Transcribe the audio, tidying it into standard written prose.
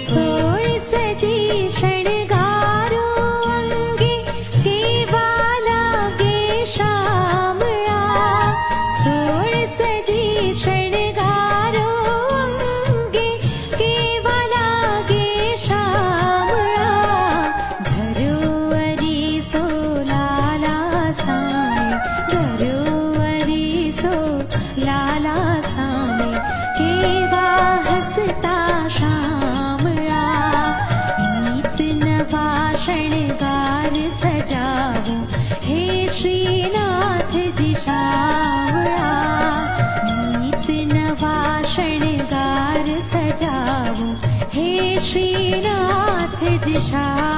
सोय सजी शणगारो अंगे केवा लागे श्यामळा सोय सजी शणगारो अंगे केवा लागे श्यामळा घरोवरी सोलाला साने घरोवरी सोलाला साने केवा हसता श्यामळा नीत नवा शणगार सजावो हे श्रीनाथ जी श्यामळा नीत नवा शणगार सजावो हे श्रीनाथ जी श्यामळा